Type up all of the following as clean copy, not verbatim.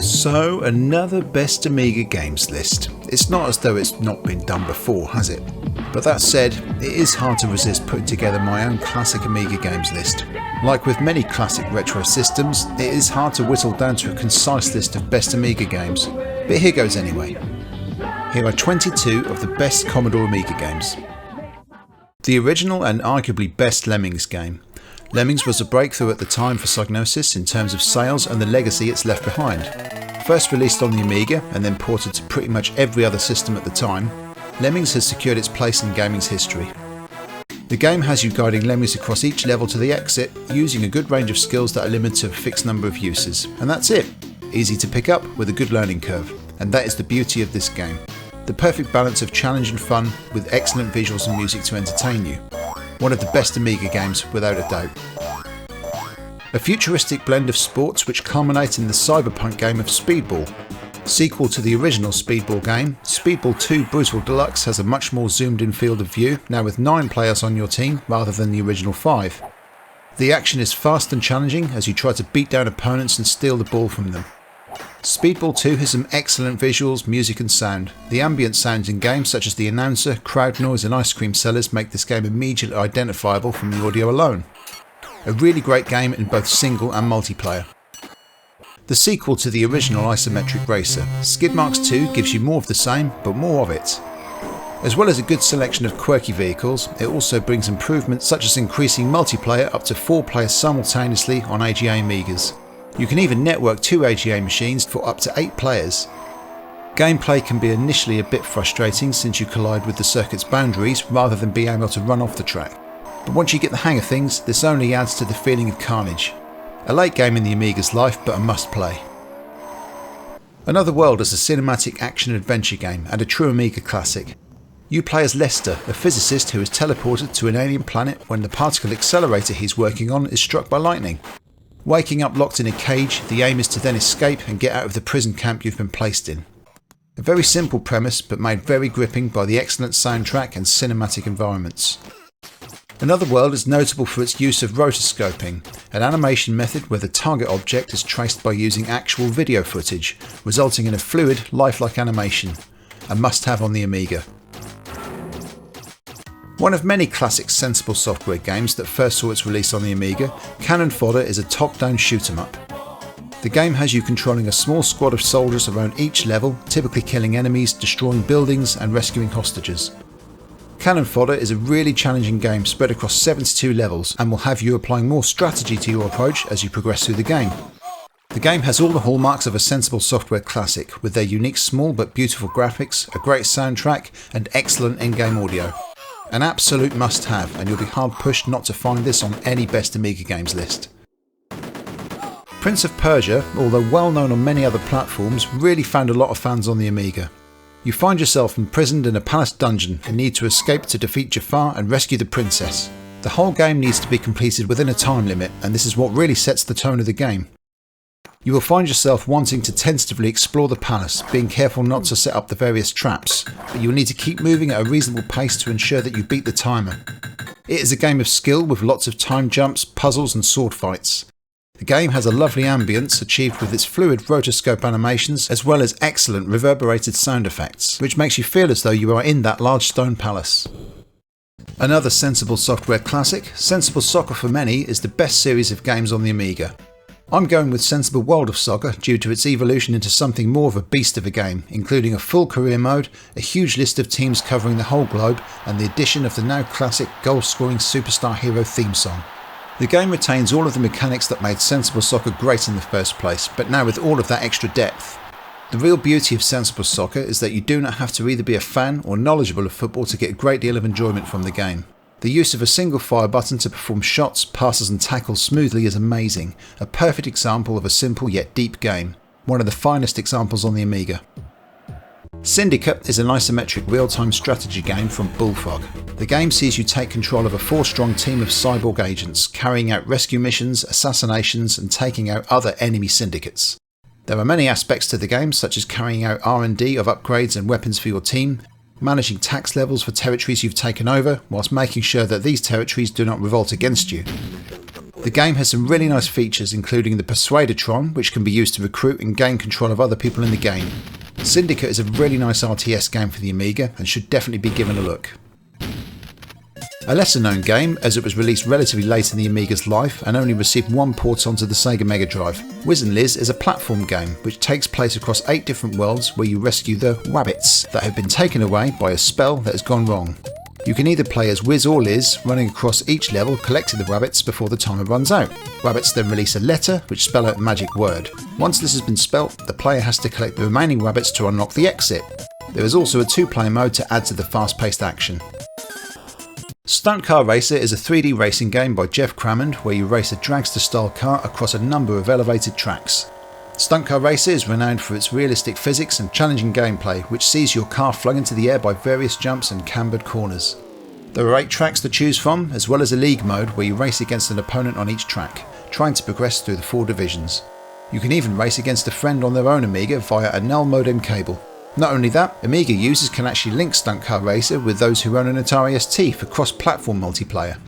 So another Best Amiga Games list. It's not as though it's not been done before, has it? But that said, it is hard to resist putting together my own classic Amiga games list. Like with many classic retro systems, it is hard to whittle down to a concise list of best Amiga games, but here goes anyway. Here are 22 of the best Commodore Amiga games. The original and arguably best Lemmings game. Lemmings was a breakthrough at the time for Psygnosis in terms of sales and the legacy it's left behind. First released on the Amiga and then ported to pretty much every other system at the time, Lemmings has secured its place in gaming's history. The game has you guiding Lemmings across each level to the exit, using a good range of skills that are limited to a fixed number of uses. And that's it. Easy to pick up with a good learning curve. And that is the beauty of this game. The perfect balance of challenge and fun with excellent visuals and music to entertain you. One of the best Amiga games without a doubt. A futuristic blend of sports which culminate in the cyberpunk game of Speedball. Sequel to the original Speedball game, Speedball 2 Brutal Deluxe has a much more zoomed in field of view, now with 9 players on your team rather than the original 5. The action is fast and challenging as you try to beat down opponents and steal the ball from them. Speedball 2 has some excellent visuals, music and sound. The ambient sounds in games such as the announcer, crowd noise and ice cream sellers make this game immediately identifiable from the audio alone. A really great game in both single and multiplayer. The sequel to the original isometric racer, Skidmarks 2 gives you more of the same, but more of it. As well as a good selection of quirky vehicles, it also brings improvements such as increasing multiplayer up to 4 players simultaneously on AGA Amigas. You can even network 2 AGA machines for up to 8 players. Gameplay can be initially a bit frustrating since you collide with the circuit's boundaries rather than being able to run off the track. But once you get the hang of things, this only adds to the feeling of carnage. A late game in the Amiga's life, but a must play. Another World is a cinematic action-adventure game and a true Amiga classic. You play as Lester, a physicist who is teleported to an alien planet when the particle accelerator he's working on is struck by lightning. Waking up locked in a cage, the aim is to then escape and get out of the prison camp you've been placed in. A very simple premise, but made very gripping by the excellent soundtrack and cinematic environments. Another World is notable for its use of rotoscoping, an animation method where the target object is traced by using actual video footage, resulting in a fluid, lifelike animation. A must-have on the Amiga. One of many classic Sensible Software games that first saw its release on the Amiga, Fodder is a top-down shoot-'em-up. The game has you controlling a small squad of soldiers around each level, typically killing enemies, destroying buildings and rescuing hostages. Fodder is a really challenging game spread across 72 levels and will have you applying more strategy to your approach as you progress through the game. The game has all the hallmarks of a Sensible Software classic, with their unique small but beautiful graphics, a great soundtrack and excellent in-game audio. An absolute must-have, and you'll be hard-pushed not to find this on any best Amiga games list. Prince of Persia, although well known on many other platforms, really found a lot of fans on the Amiga. You find yourself imprisoned in a palace dungeon and need to escape to defeat Jafar and rescue the princess. The whole game needs to be completed within a time limit, and this is what really sets the tone of the game. You will find yourself wanting to tentatively explore the palace, being careful not to set up the various traps, but you will need to keep moving at a reasonable pace to ensure that you beat the timer. It is a game of skill with lots of time jumps, puzzles and sword fights. The game has a lovely ambience achieved with its fluid rotoscope animations as well as excellent reverberated sound effects, which makes you feel as though you are in that large stone palace. Another Sensible Software classic, Sensible Soccer for many is the best series of games on the Amiga. I'm going with Sensible World of Soccer due to its evolution into something more of a beast of a game, including a full career mode, a huge list of teams covering the whole globe, and the addition of the now classic goal-scoring superstar hero theme song. The game retains all of the mechanics that made Sensible Soccer great in the first place, but now with all of that extra depth. The real beauty of Sensible Soccer is that you do not have to either be a fan or knowledgeable of football to get a great deal of enjoyment from the game. The use of a single fire button to perform shots, passes and tackles smoothly is amazing, a perfect example of a simple yet deep game, one of the finest examples on the Amiga. Syndicate is an isometric real-time strategy game from Bullfrog. The game sees you take control of a 4-strong team of cyborg agents, carrying out rescue missions, assassinations and taking out other enemy syndicates. There are many aspects to the game, such as carrying out R&D of upgrades and weapons for your team, managing tax levels for territories you've taken over, whilst making sure that these territories do not revolt against you. The The game has some really nice features, including the Persuadertron, which can be used to recruit and gain control of other people in the game. Syndicate is a really nice RTS game for the Amiga and should definitely be given a look. A lesser known game, as it was released relatively late in the Amiga's life and only received one port onto the Sega Mega Drive. Wiz and Liz is a platform game which takes place across 8 different worlds where you rescue the rabbits that have been taken away by a spell that has gone wrong. You can either play as Wiz or Liz, running across each level collecting the rabbits before the timer runs out. Rabbits then release a letter which spell out a magic word. Once this has been spelt, the player has to collect the remaining rabbits to unlock the exit. There is also a 2-player mode to add to the fast-paced action. Stunt Car Racer is a 3D racing game by Jeff Crammond where you race a dragster-style car across a number of elevated tracks. Stunt Car Racer is renowned for its realistic physics and challenging gameplay, which sees your car flung into the air by various jumps and cambered corners. There are 8 tracks to choose from, as well as a league mode where you race against an opponent on each track, trying to progress through the 4 divisions. You can even race against a friend on their own Amiga via a null modem cable. Not only that, Amiga users can actually link Stunt Car Racer with those who own an Atari ST for cross-platform multiplayer.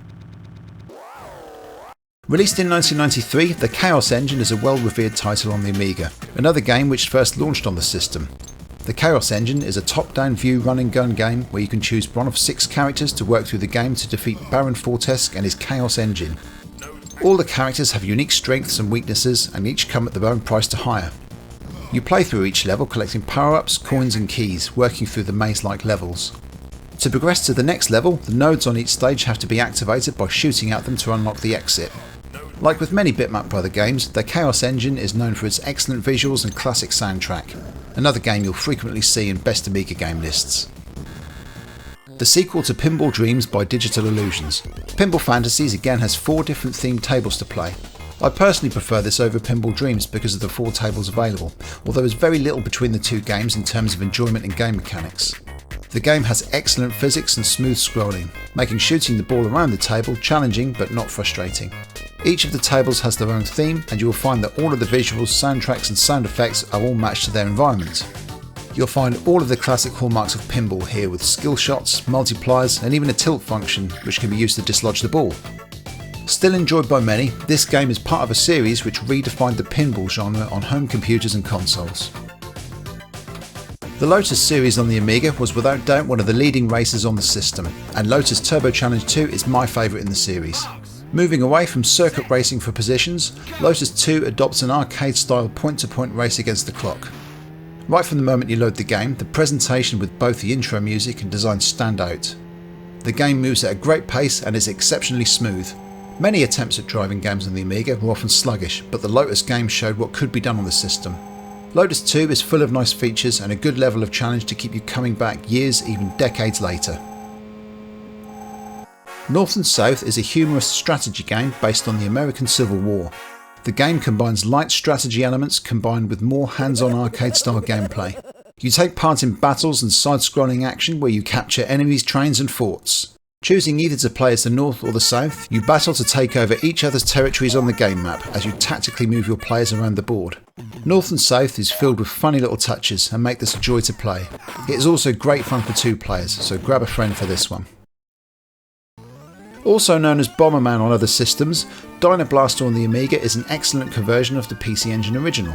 Released in 1993, the Chaos Engine is a well-revered title on the Amiga, another game which first launched on the system. The Chaos Engine is a top-down view run-and-gun game where you can choose one of 6 characters to work through the game to defeat Baron Fortesque and his Chaos Engine. All the characters have unique strengths and weaknesses and each come at their own price to hire. You play through each level collecting power-ups, coins and keys, working through the maze-like levels. To progress to the next level, the nodes on each stage have to be activated by shooting at them to unlock the exit. Like with many Bitmap Brother games, the Chaos Engine is known for its excellent visuals and classic soundtrack, another game you'll frequently see in Best Amiga Game lists. The sequel to Pinball Dreams by Digital Illusions. Pinball Fantasies again has 4 different themed tables to play. I personally prefer this over Pinball Dreams because of the 4 tables available, although there's very little between the 2 games in terms of enjoyment and game mechanics. The game has excellent physics and smooth scrolling, making shooting the ball around the table challenging but not frustrating. Each of the tables has their own theme, and you will find that all of the visuals, soundtracks and sound effects are all matched to their environment. You'll find all of the classic hallmarks of pinball here with skill shots, multipliers and even a tilt function which can be used to dislodge the ball. Still enjoyed by many, this game is part of a series which redefined the pinball genre on home computers and consoles. The Lotus series on the Amiga was without doubt one of the leading races on the system, and Lotus Turbo Challenge 2 is my favourite in the series. Moving away from circuit racing for positions, Lotus 2 adopts an arcade-style point-to-point race against the clock. Right from the moment you load the game, the presentation with both the intro music and design stand out. The game moves at a great pace and is exceptionally smooth. Many attempts at driving games on the Amiga were often sluggish, but the Lotus game showed what could be done on the system. Lotus 2 is full of nice features and a good level of challenge to keep you coming back years, even decades later. North and South is a humorous strategy game based on the American Civil War. The game combines light strategy elements combined with more hands-on arcade-style gameplay. You take part in battles and side-scrolling action where you capture enemies' trains and forts. Choosing either to play as the North or the South, you battle to take over each other's territories on the game map as you tactically move your players around the board. North and South is filled with funny little touches and make this a joy to play. It is also great fun for 2 players, so grab a friend for this one. Also known as Bomberman on other systems, Dynablaster on the Amiga is an excellent conversion of the PC Engine original.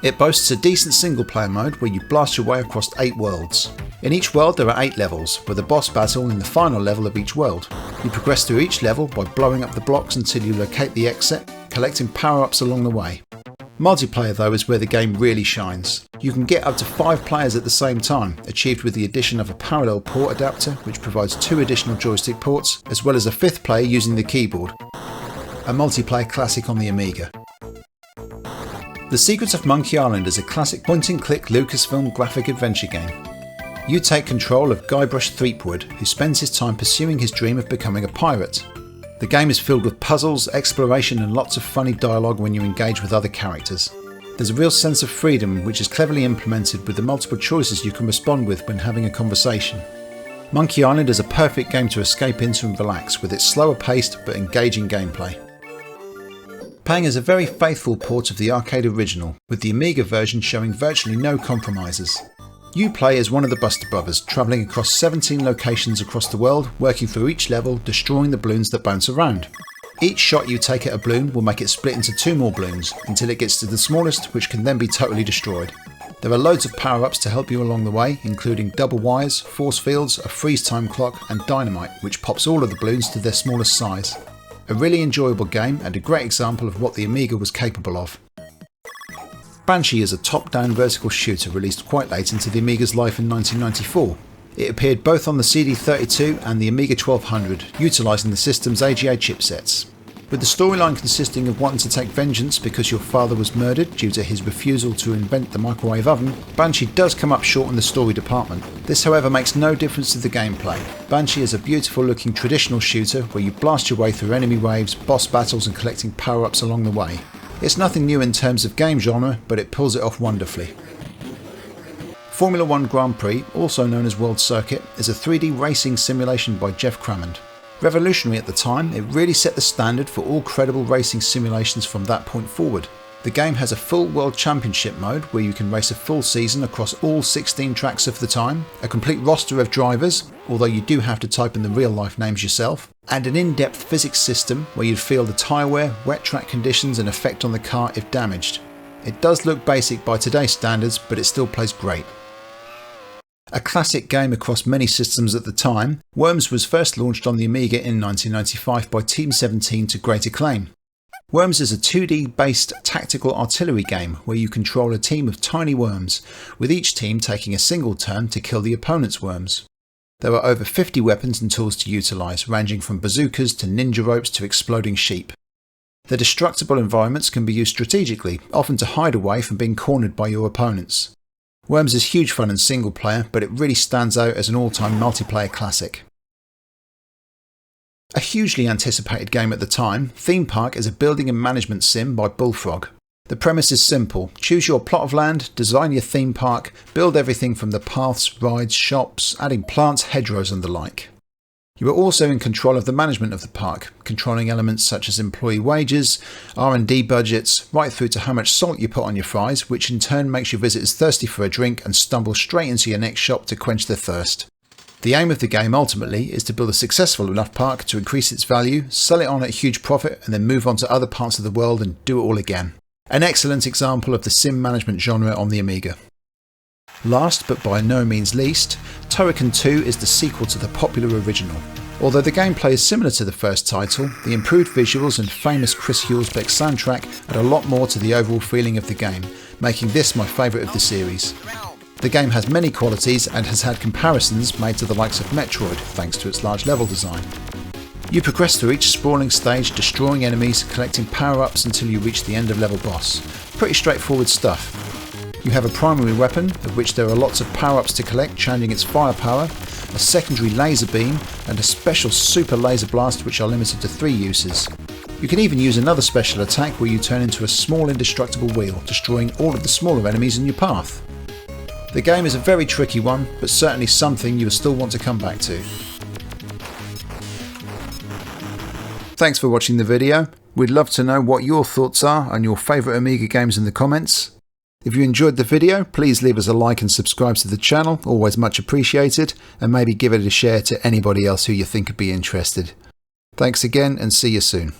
It boasts a decent single player mode where you blast your way across 8 worlds. In each world there are 8 levels, with a boss battle in the final level of each world. You progress through each level by blowing up the blocks until you locate the exit, collecting power-ups along the way. Multiplayer though is where the game really shines. You can get up to 5 players at the same time, achieved with the addition of a parallel port adapter which provides 2 additional joystick ports, as well as a 5th player using the keyboard. A multiplayer classic on the Amiga. The Secrets of Monkey Island is a classic point-and-click Lucasfilm graphic adventure game. You take control of Guybrush Threepwood, who spends his time pursuing his dream of becoming a pirate. The game is filled with puzzles, exploration and lots of funny dialogue when you engage with other characters. There's a real sense of freedom which is cleverly implemented with the multiple choices you can respond with when having a conversation. Monkey Island is a perfect game to escape into and relax with its slower paced but engaging gameplay. Pang is a very faithful port of the arcade original, with the Amiga version showing virtually no compromises. You play as one of the Buster Brothers, travelling across 17 locations across the world, working through each level, destroying the balloons that bounce around. Each shot you take at a balloon will make it split into 2 more balloons until it gets to the smallest, which can then be totally destroyed. There are loads of power-ups to help you along the way, including double wires, force fields, a freeze time clock and dynamite, which pops all of the balloons to their smallest size. A really enjoyable game and a great example of what the Amiga was capable of. Banshee is a top-down vertical shooter released quite late into the Amiga's life in 1994. It appeared both on the CD32 and the Amiga 1200, utilising the system's AGA chipsets. With the storyline consisting of wanting to take vengeance because your father was murdered due to his refusal to invent the microwave oven, Banshee does come up short in the story department. This however makes no difference to the gameplay. Banshee is a beautiful looking traditional shooter where you blast your way through enemy waves, boss battles and collecting power-ups along the way. It's nothing new in terms of game genre, but it pulls it off wonderfully. Formula 1 Grand Prix, also known as World Circuit, is a 3D racing simulation by Jeff Crammond. Revolutionary at the time, it really set the standard for all credible racing simulations from that point forward. The game has a full World Championship mode where you can race a full season across all 16 tracks of the time, a complete roster of drivers, although you do have to type in the real life names yourself, and an in-depth physics system where you'd feel the tyre wear, wet track conditions and effect on the car if damaged. It does look basic by today's standards, but it still plays great. A classic game across many systems at the time, Worms was first launched on the Amiga in 1995 by Team 17 to great acclaim. Worms is a 2D based tactical artillery game where you control a team of tiny worms, with each team taking a single turn to kill the opponent's worms. There are over 50 weapons and tools to utilise, ranging from bazookas to ninja ropes to exploding sheep. The destructible environments can be used strategically, often to hide away from being cornered by your opponents. Worms is huge fun in single player, but it really stands out as an all-time multiplayer classic. A hugely anticipated game at the time, Theme Park is a building and management sim by Bullfrog. The premise is simple: choose your plot of land, design your theme park, build everything from the paths, rides, shops, adding plants, hedgerows and the like. You are also in control of the management of the park, controlling elements such as employee wages, R&D budgets, right through to how much salt you put on your fries, which in turn makes your visitors thirsty for a drink and stumble straight into your next shop to quench their thirst. The aim of the game ultimately is to build a successful enough park to increase its value, sell it on at a huge profit and then move on to other parts of the world and do it all again. An excellent example of the sim management genre on the Amiga. Last but by no means least, Turrican II is the sequel to the popular original. Although the gameplay is similar to the first title, the improved visuals and famous Chris Hulsbeck soundtrack add a lot more to the overall feeling of the game, making this my favourite of the series. The game has many qualities and has had comparisons made to the likes of Metroid thanks to its large level design. You progress through each sprawling stage, destroying enemies, collecting power-ups until you reach the end of level boss. Pretty straightforward stuff. You have a primary weapon, of which there are lots of power-ups to collect, changing its firepower, a secondary laser beam, and a special super laser blast which are limited to 3 uses. You can even use another special attack where you turn into a small indestructible wheel, destroying all of the smaller enemies in your path. The game is a very tricky one, but certainly something you will still want to come back to. Thanks for watching the video. We'd love to know what your thoughts are on your favourite Amiga games in the comments. If you enjoyed the video, please leave us a like and subscribe to the channel, always much appreciated, and maybe give it a share to anybody else who you think would be interested. Thanks again and see you soon.